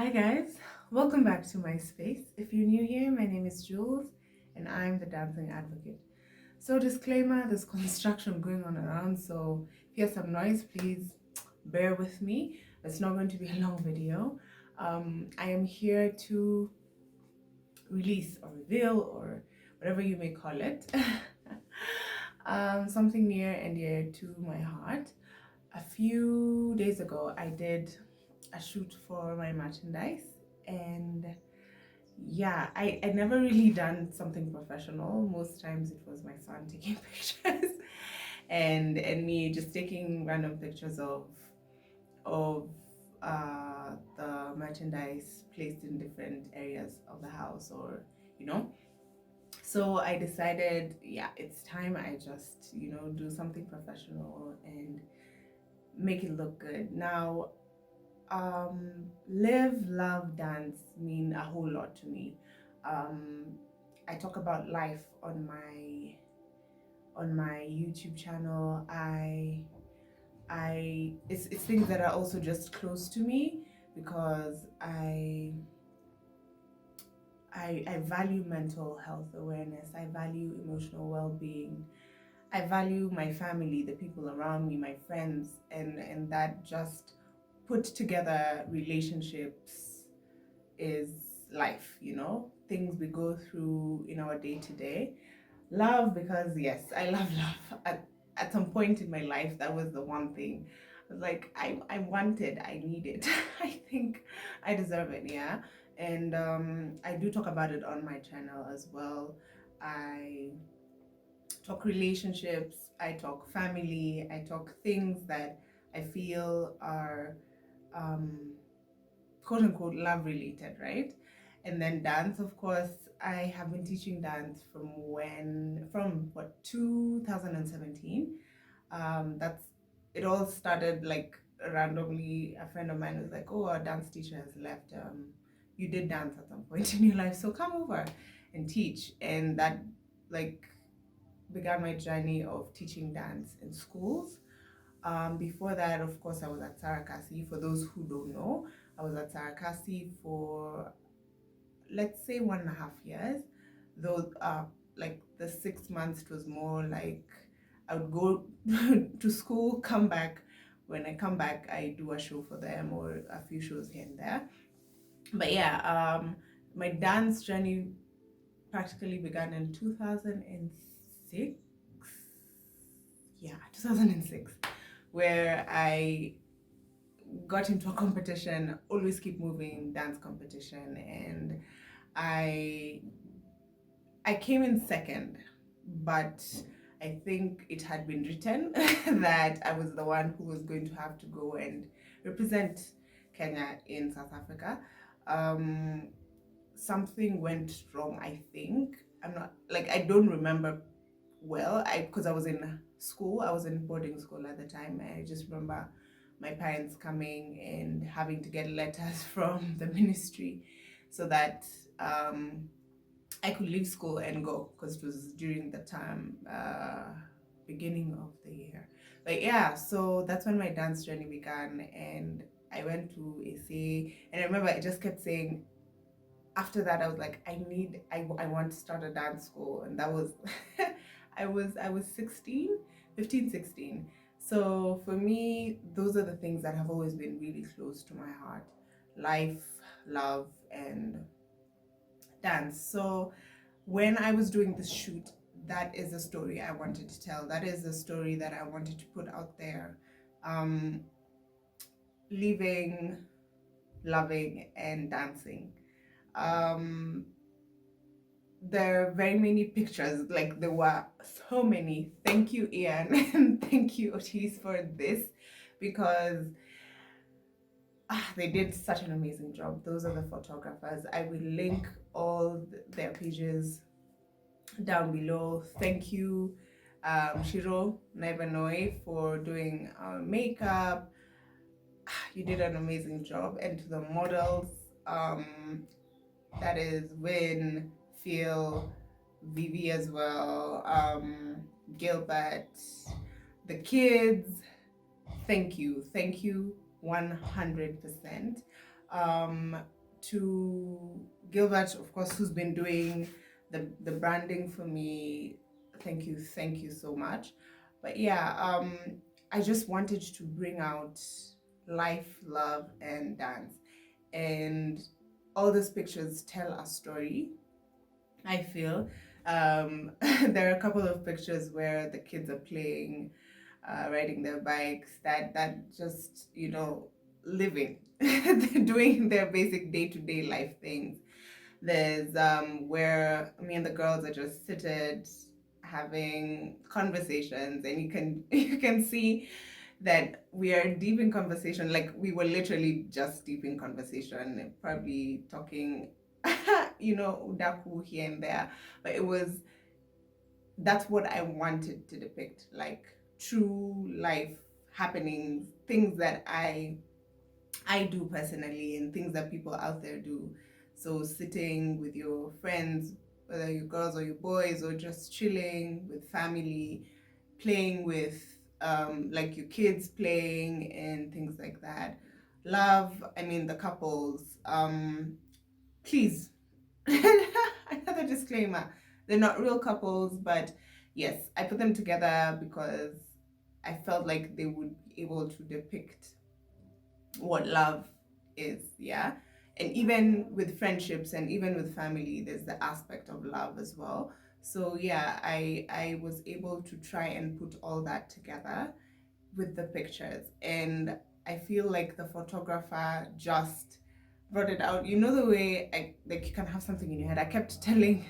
Hi guys, welcome back to my space. If you're new here, my name is Jules and I'm the dancing advocate. So disclaimer, there's construction going on around, so if you hear some noise, please bear with me. It's not going to be a long video. I am here to release or reveal or whatever you may call it. Something near and dear to my heart. A few days ago, I did a shoot for my merchandise, and yeah, I never really done something professional. Most times it was my son taking pictures and me just taking random pictures of the merchandise placed in different areas of the house, or you know. So I decided, yeah, it's time I just, do something professional and make it look good. Now, live, love, dance mean a whole lot to me. Um, I talk about life on my YouTube channel. It's things that are also just close to me because I value mental health awareness. I value emotional well-being. I value my family, the people around me, my friends, and that just put together relationships is life, things we go through in our day to day. Love, because yes, I love love. At some point in my life, that was the one thing. I was like, I wanted, I need it. I think I deserve it, yeah. And I do talk about it on my channel as well. I talk relationships, I talk family, I talk things that I feel are quote unquote love related, right? And then dance, of course, I have been teaching dance from what, 2017. That's it. All started like randomly. A friend of mine was like, oh, our dance teacher has left. You did dance at some point in your life, so come over and teach. And that like began my journey of teaching dance in schools. Before that, of course, I was at Sarakasi. For those who don't know, I was at Sarakasi for, let's say, 1.5 years. Though, like the 6 months, it was more like I would go to school, come back. When I come back, I do a show for them or a few shows here and there. But yeah, my dance journey practically began in 2006. Yeah, 2006, where I got into a competition, Always Keep Moving dance competition, and I I came in second, but I think it had been written that I was the one who was going to have to go and represent Kenya in South Africa. Um, Something went wrong, I think. I'm not like I don't remember well. Because I was in school, I was in boarding school at the time. I just remember my parents coming and having to get letters from the ministry so that I could leave school and go, because it was during the time beginning of the year. But yeah, so that's when my dance journey began, and I went to AC, and I remember I just kept saying, after that I was like, I want to start a dance school. And that was I was 16, 15, 16. So for me, those are the things that have always been really close to my heart: life, love, and dance. So when I was doing this shoot, that is the story I wanted to tell. That is the story that I wanted to put out there. um Living, loving, and dancing. um there are very many pictures, like there were so many. Thank you, Ian, and thank you, Otis, for this, because they did such an amazing job. Those are the photographers. I will link all their pages down below. Thank you, Shiro Naivanoi, for doing makeup. You did an amazing job. And to the models, that is Win, Phil, Vivi as well, Gilbert, the kids. Thank you 100%. To Gilbert, of course, who's been doing the branding for me. Thank you so much. But yeah, I just wanted to bring out life, love, and dance. And all these pictures tell a story, I feel. There are a couple of pictures where the kids are playing, riding their bikes, that just, living, they're doing their basic day-to-day life things. There's where me and the girls are just seated having conversations, and you can see that we are deep in conversation. Like, we were literally just deep in conversation, probably talking, udaku here and there. But that's what I wanted to depict, like true life happenings, things that I do personally, and things that people out there do. So sitting with your friends, whether you girls or you boys, or just chilling with family, playing with like your kids playing and things like that. Love, I mean the couples. Please, another disclaimer: they're not real couples, but yes, I put them together because I felt like they would be able to depict what love is, yeah. And even with friendships and even with family, there's the aspect of love as well. So yeah, I was able to try and put all that together with the pictures, and I feel like the photographer just brought it out. You know, the way like you can have something in your head. I kept telling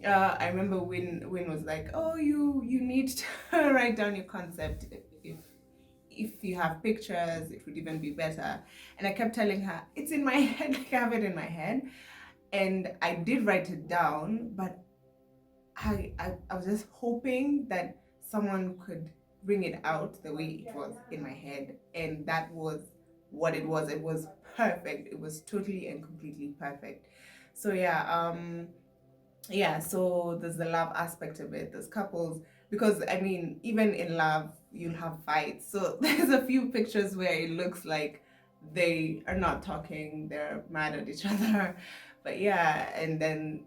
I remember Win was like, "Oh, you need to write down your concept. If you have pictures, it would even be better." And I kept telling her, "It's in my head, like I have it in my head." And I did write it down, but I was just hoping that someone could bring it out the way it was in my head. And that was what it was. It was perfect. It was totally and completely perfect. So yeah, so there's the love aspect of it. There's couples, because I mean, even in love, you'll have fights. So there's a few pictures where it looks like they are not talking, they're mad at each other. But yeah, and then,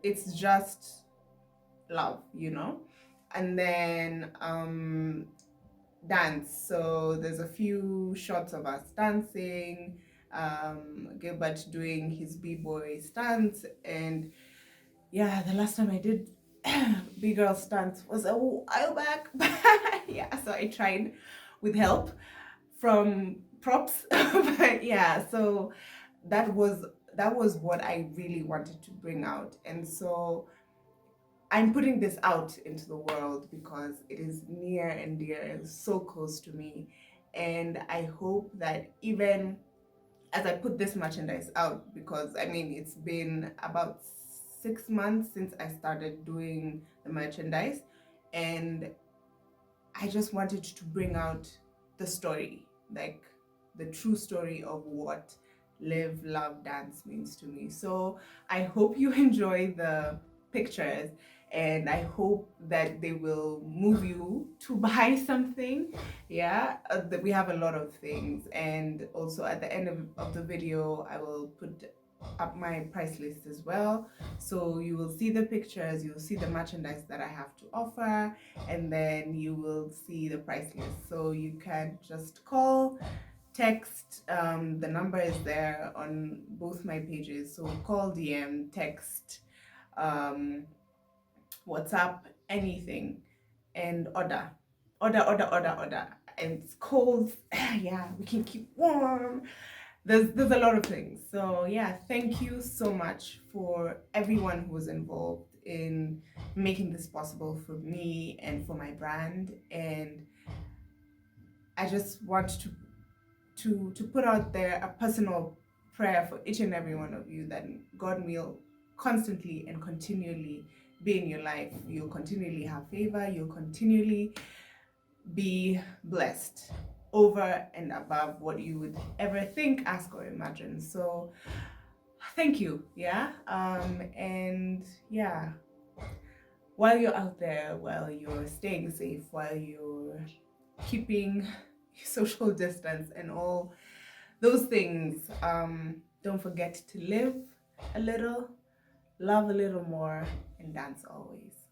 it's just love. And then dance. So there's a few shots of us dancing, Gilbert doing his b-boy stance. And yeah, the last time I did big girl stance was a while back. Yeah, so I tried with help from props. But yeah, so that was what I really wanted to bring out. And so I'm putting this out into the world because it is near and dear and so close to me. And I hope that even as I put this merchandise out, because I mean, it's been about 6 months since I started doing the merchandise, and I just wanted to bring out the story, like the true story of what live, love, dance means to me. So I hope you enjoy the pictures, and I hope that they will move you to buy something. Yeah, we have a lot of things, and also at the end of the video, I will put up my price list as well. So you will see the pictures, you'll see the merchandise that I have to offer, and then you will see the price list. So you can just call, text. The number is there on both my pages. So call, DM, text, um, WhatsApp, anything, and order. And it's cold. Yeah, we can keep warm. There's a lot of things. So yeah, thank you so much for everyone who was involved in making this possible for me and for my brand. And I just want to put out there a personal prayer for each and every one of you, that God will constantly and continually be in your life. You'll continually have favor. You'll continually be blessed over and above what you would ever think, ask, or imagine. So thank you. Yeah. And yeah, while you're out there, while you're staying safe, while you're keeping social distance and all those things. Don't forget to live a little, love a little more, and dance always.